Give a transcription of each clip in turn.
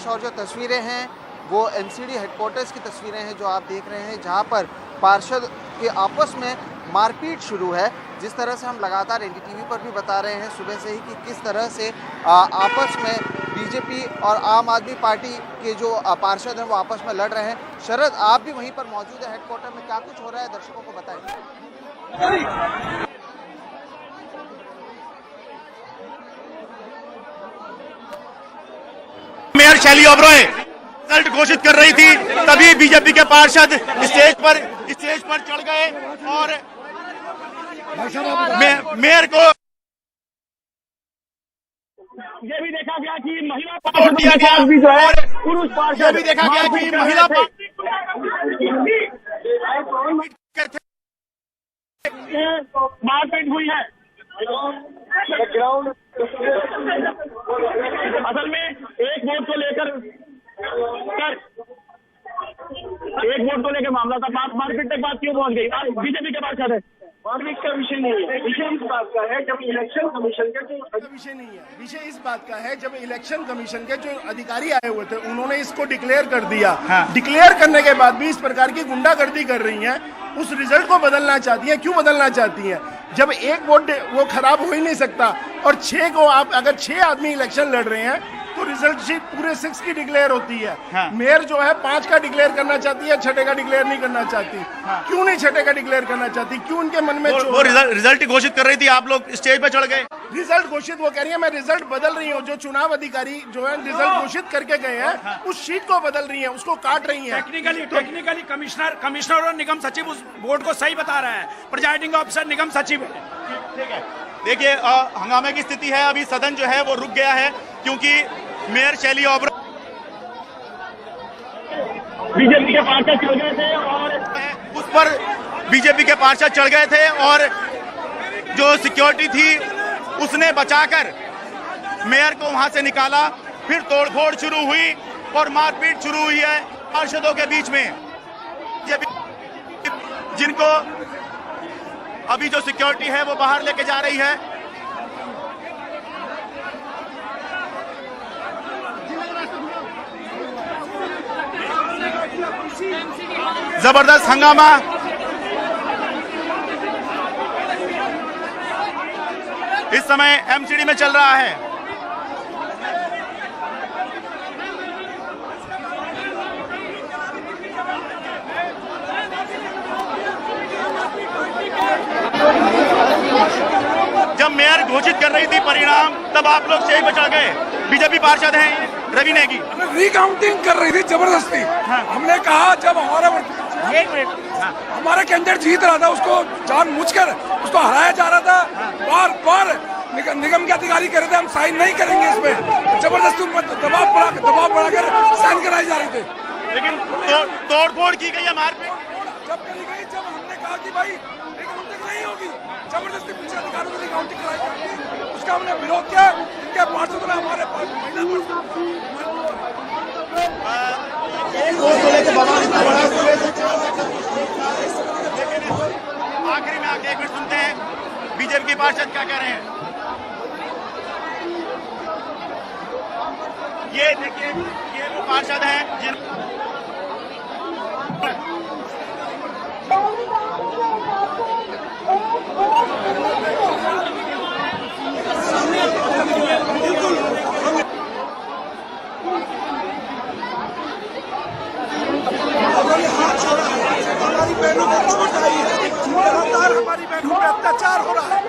दृश्य और जो तस्वीरें हैं वो एमसीडी हेडक्वार्टर्स की तस्वीरें हैं जो आप देख रहे हैं, जहां पर पार्षद के आपस में मारपीट शुरू है। जिस तरह से हम लगातार एनडीटीवी पर भी बता रहे हैं सुबह से ही कि किस तरह से आपस में बीजेपी और आम आदमी पार्टी के जो पार्षद हैं वो आपस में लड़ रहे हैं। शरद, आप भी वहीं पर मौजूद है हेडक्वार्टर में, क्या कुछ हो रहा है दर्शकों को बताएं। मेयर शैली ओबरॉय रिजल्ट घोषित कर रही थी, तभी बीजेपी के पार्षद स्टेज पर चढ़ गए और मेयर को ये भी देखा गया कि महिला पार्षद दिया गया भी जो है पुरुष पार्षद भी देखा गया कि महिला मारपीट हुई है। असल में एक वोट को लेकर मामला था, मारपीट तक बात क्यों पहुंच गई? बीजेपी के पार्षद है। मारपीट का विषय नहीं है, विषय इस बात का है जब इलेक्शन कमीशन के जो विषय नहीं है, विषय इस बात का है जब इलेक्शन कमीशन के जो अधिकारी आए हुए थे उन्होंने इसको डिक्लेयर कर दिया। डिक्लेयर करने के बाद भी इस प्रकार की गुंडागर्दी कर रही हैं, उस रिजल्ट को बदलना चाहती हैं। क्यों बदलना चाहती हैं? जब एक वोट वो खराब हो ही नहीं सकता और 6 को आप अगर 6 आदमी इलेक्शन लड़ रहे हैं तो रिजल्ट शीट पूरे 6 की डिक्लेयर होती है। मेयर जो है 5 का डिक्लेयर करना चाहती है, 6 का डिक्लेयर नहीं करना चाहती। क्यों नहीं 6 का डिक्लेयर करना चाहती? क्यों उनके मन में वो रिजल्ट घोषित कर रही थी, आप लोग स्टेज पे चढ़ गए। रिजल्ट घोषित वो कह रही है मैं रिजल्ट बदल रही हूँ। जो चुनाव अधिकारी जो है रिजल्ट घोषित करके गए हैं उस शीट को बदल रही है, उसको काट रही है। टेक्निकली कमिश्नर और निगम सचिव उस बोर्ड को सही बता रहा है, प्रिजाइडिंग ऑफिसर निगम सचिव है। ठीक है, देखिए हंगामे की स्थिति है, अभी सदन जो है वो रुक गया है क्योंकि मेयर शैली ओबरॉय बीजेपी के पार्षद चढ़ गए थे और उस पर बीजेपी के पार्षद चढ़ गए थे और जो सिक्योरिटी थी उसने बचाकर मेयर को वहां से निकाला। फिर तोड़फोड़ शुरू हुई और मारपीट शुरू हुई है पार्षदों के बीच में, जिनको अभी जो सिक्योरिटी है वो बाहर लेके जा रही है। जबरदस्त हंगामा इस समय एमसीडी में चल रहा है। जब मेयर घोषित कर रही थी परिणाम तब आप लोग स्टेज पर चढ़ गए। बीजेपी पार्षद हैं रवि नेगी, रिकाउंटिंग कर रही थी जबरदस्ती। हमने कहा जब हमारा कैंडिडेट जीत रहा था उसको जानबूझकर उसको हराया जा रहा था, बार बार निगम के अधिकारी कह रहे थे हम साइन नहीं करेंगे इसमें, जबरदस्ती उन पर दबाव बढ़ाकर साइन कराए जा रहे थे। लेकिन तोड़फोड़ की गई है, मारपीट जब करी गई, जब हमने कहा कि भाई रिकाउंटिंग नहीं होगी, जबरदस्ती पीछे अधिकारियों को रिकाउंटिंग कराई जाएगी, उसका हमने विरोध किया। इनके पार्षदों ने हमारे आखिरी में आके एक मिनट सुनते हैं बीजेपी के पार्षद क्या कह रहे हैं। ये देखिए, ये वो पार्षद हैं जिन हमारी बहनों को चोट आई है, लगातार हमारी बहनों पे अत्याचार हो रहा है।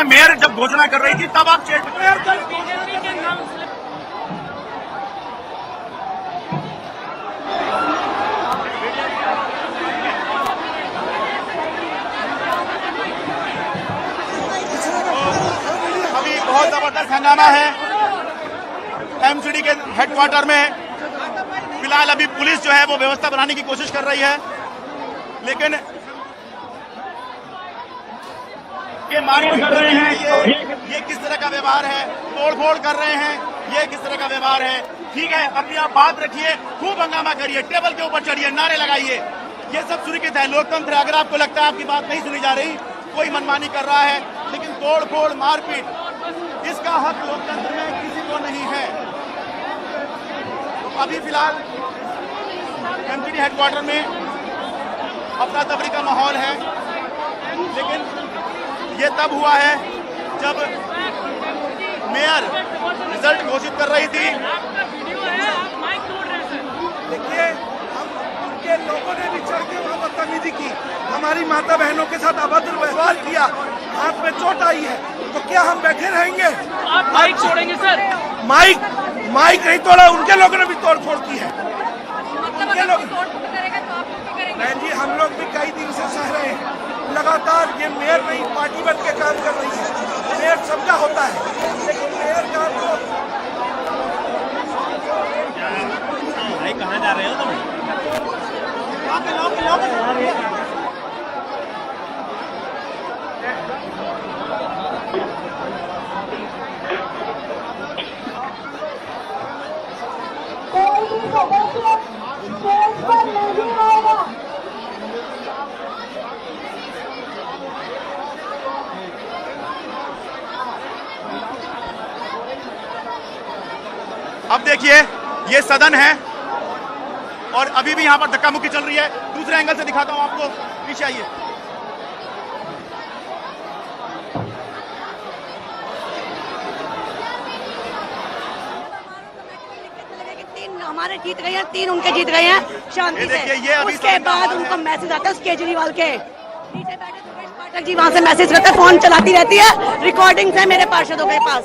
मेयर जब घोषणा कर रही थी तब आप स्टेज पर अभी बहुत जबरदस्त हंगामा है एमसीडी के हेडक्वार्टर में। फिलहाल अभी पुलिस जो है वो व्यवस्था बनाने की कोशिश कर रही है, लेकिन ये मारपीट कर रहे हैं, ये किस तरह का व्यवहार है, तोड़फोड़ कर रहे हैं, ये किस तरह का व्यवहार है। ठीक है, अपनी आप बात रखिए, खूब हंगामा करिए, टेबल के ऊपर चढ़िए, नारे लगाइए, ये सब सुरक्षित है, लोकतंत्र है। अगर आपको लगता है आपकी बात नहीं सुनी जा रही, कोई मनमानी कर रहा है, लेकिन तोड़ फोड़ मारपीट इसका हक लोकतंत्र में किसी को नहीं है। तो अभी फिलहाल एमसीडी हेडक्वार्टर में अफरा तफरी का माहौल है, लेकिन ये तब हुआ है जब मेयर रिजल्ट घोषित कर रही थी। देखिए, हम उनके लोगों ने भी चढ़ के वहाँ बदतमीजी की, हमारी माता बहनों के साथ अभद्र व्यवहार किया, हाथ में चोट आई है, तो क्या हम बैठे रहेंगे? आप माइक छोड़ेंगे सर? माइक नहीं तोड़ा, उनके लोगों ने भी तोड़ फोड़ की है। उनके लोग बहन जी, हम लोग भी कई दिन से सह रहे हैं लगातार। ये मेयर नहीं पार्टी बन के काम कर रही है। मेयर सबका होता है, लेकिन मेयर का तो भाई कहाँ जा रहे हो तुम? अब देखिए, ये सदन है और अभी भी यहाँ पर धक्का मुक्की चल रही है। दूसरे एंगल से दिखाता हूँ आपको, पीछे आइए। हमारे जीत गए हैं, 3 उनके जीत गए हैं शांति से। उसके बाद उनको मैसेज आता है केजरीवाल के नीचे बैठे सुरेश पाठक जी वहाँ से मैसेज करते हैं, फोन चलाती रहती है, रिकॉर्डिंग्स है मेरे पार्षदों के पास।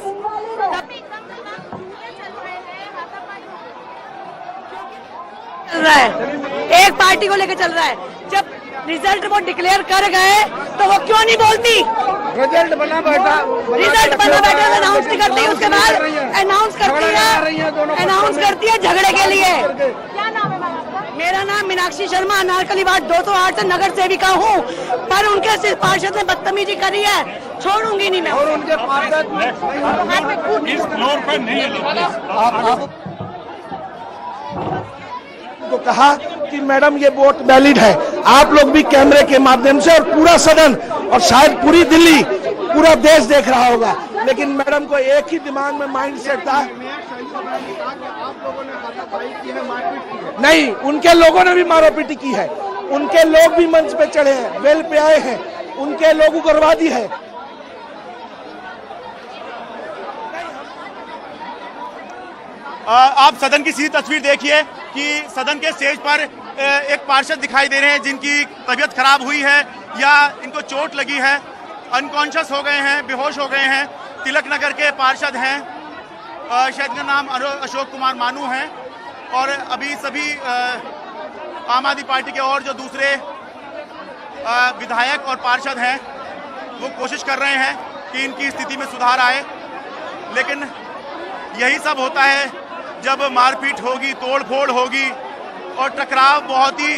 चल रहा है, एक पार्टी को लेकर चल रहा है। जब रिजल्ट वो डिक्लेयर कर गए तो वो क्यों नहीं बोलती? रिजल्ट बना बैठा अनाउंस नहीं करती, उसके बाद अनाउंस करती है झगड़े के लिए। क्या नाम है? मेरा नाम मीनाक्षी शर्मा, अनारकली वार्ड 208 से नगर सेविका हूँ, पर उनके पार्षद ने बदतमीजी करी है, छोड़ूंगी नहीं मैं। और उनके पार्षद को कहा कि मैडम ये वोट वैलिड है, आप लोग भी कैमरे के माध्यम से और पूरा सदन और शायद पूरी दिल्ली, पूरा देश देख रहा होगा, लेकिन मैडम को एक ही दिमाग में माइंड सेट था। नहीं, उनके लोगों ने भी मारोपीटी की है, उनके लोग भी मंच पे चढ़े हैं, वेल पे आए हैं, उनके लोग उग्रवादी है। आप सदन की सीधी तस्वीर देखिए कि सदन के स्टेज पर एक पार्षद दिखाई दे रहे हैं जिनकी तबीयत खराब हुई है या इनको चोट लगी है, अनकॉन्शियस हो गए हैं, बेहोश हो गए हैं। तिलक नगर के पार्षद हैं, शायद का नाम अशोक कुमार मानू है, और अभी सभी आम आदमी पार्टी के और जो दूसरे विधायक और पार्षद हैं वो कोशिश कर रहे हैं कि इनकी स्थिति में सुधार आए, लेकिन यही सब होता है जब मारपीट होगी, तोड़फोड़ होगी और टकराव बहुत ही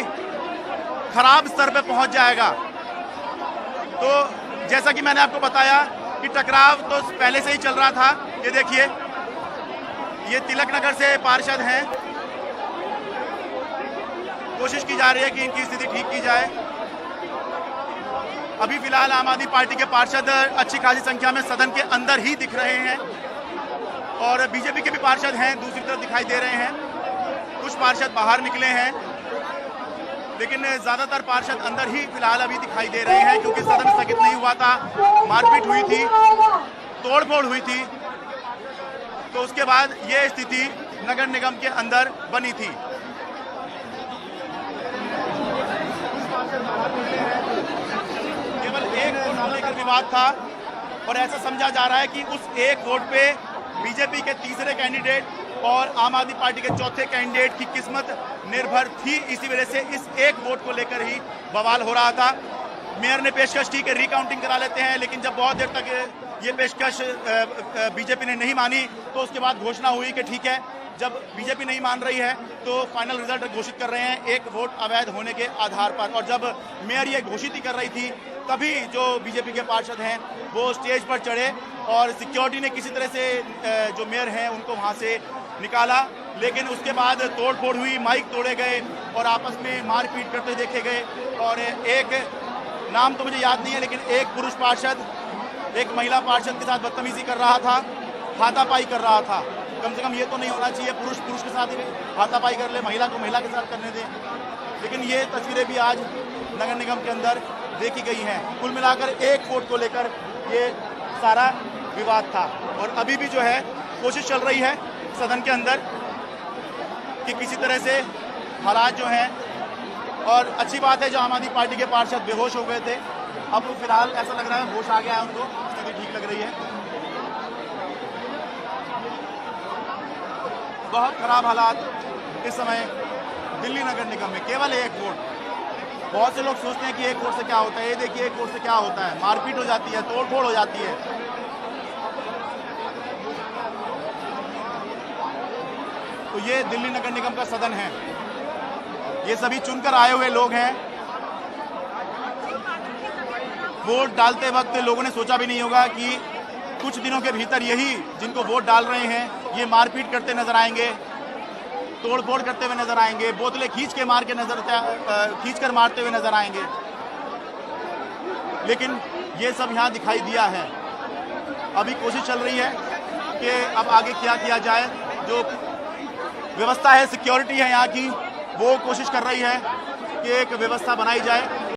खराब स्तर पे पहुंच जाएगा। तो जैसा कि मैंने आपको बताया कि टकराव तो पहले से ही चल रहा था। ये देखिए, ये तिलक नगर से पार्षद हैं, कोशिश की जा रही है कि इनकी स्थिति ठीक की जाए। अभी फिलहाल आम आदमी पार्टी के पार्षद अच्छी खासी संख्या में सदन के अंदर ही दिख रहे हैं और बीजेपी के भी पार्षद हैं दूसरी तरफ दिखाई दे रहे हैं। कुछ पार्षद बाहर निकले हैं, लेकिन ज्यादातर पार्षद अंदर ही फिलहाल अभी दिखाई दे रहे हैं, क्योंकि सदन स्थगित नहीं हुआ था, मारपीट हुई थी, तोड़फोड़ हुई थी, तो उसके बाद ये स्थिति नगर निगम के अंदर बनी थी। केवल एक वोट को लेकर विवाद था और ऐसा समझा जा रहा है कि उस एक वोट पे बीजेपी के तीसरे कैंडिडेट और आम आदमी पार्टी के चौथे कैंडिडेट की किस्मत निर्भर थी। इसी वजह से इस एक वोट को लेकर ही बवाल हो रहा था। मेयर ने पेशकश की कि रिकाउंटिंग करा लेते हैं, लेकिन जब बहुत देर तक ये पेशकश बीजेपी ने नहीं मानी तो उसके बाद घोषणा हुई कि ठीक है, जब बीजेपी नहीं मान रही है तो फाइनल रिजल्ट घोषित कर रहे हैं एक वोट अवैध होने के आधार पर। और जब मेयर ये घोषित ही कर रही थी तभी जो बीजेपी के पार्षद हैं वो स्टेज पर चढ़े और सिक्योरिटी ने किसी तरह से जो मेयर हैं उनको वहाँ से निकाला, लेकिन उसके बाद तोड़फोड़ हुई, माइक तोड़े गए और आपस में मारपीट करते देखे गए। और एक नाम तो मुझे याद नहीं है, लेकिन एक पुरुष पार्षद एक महिला पार्षद के साथ बदतमीजी कर रहा था, हाथापाई कर रहा था। कम से कम ये तो नहीं होना चाहिए पुरुष पुरुष के साथ ही हाथापाई कर ले, महिला को महिला के साथ करने दें। लेकिन ये तस्वीरें भी आज नगर निगम के अंदर देखी गई हैं। कुल मिलाकर एक वोट को लेकर ये सारा विवाद था और अभी भी जो है कोशिश चल रही है सदन के अंदर कि किसी तरह से हालात जो हैं, और अच्छी बात है जो आम आदमी पार्टी के पार्षद बेहोश हो गए थे, अब फिलहाल ऐसा लग रहा है होश आ गया है उनको, स्थिति ठीक लग रही है। बहुत खराब हालात इस समय दिल्ली नगर निगम में, केवल एक वोट। बहुत से लोग सोचते हैं कि एक वोट से क्या होता है, ये देखिए एक वोट से क्या होता है, मारपीट हो जाती है, तोड़फोड़ हो जाती है। तो ये दिल्ली नगर निगम का सदन है, ये सभी चुनकर आए हुए लोग हैं। वोट डालते वक्त लोगों ने सोचा भी नहीं होगा कि कुछ दिनों के भीतर यही जिनको वोट डाल रहे हैं ये मारपीट करते नजर आएंगे, तोड़फोड़ करते हुए नजर आएंगे, बोतलें खींच कर मारते हुए नजर आएंगे। लेकिन ये सब यहाँ दिखाई दिया है। अभी कोशिश चल रही है कि अब आगे क्या किया जाए। जो व्यवस्था है, सिक्योरिटी है यहाँ की, वो कोशिश कर रही है कि एक व्यवस्था बनाई जाए।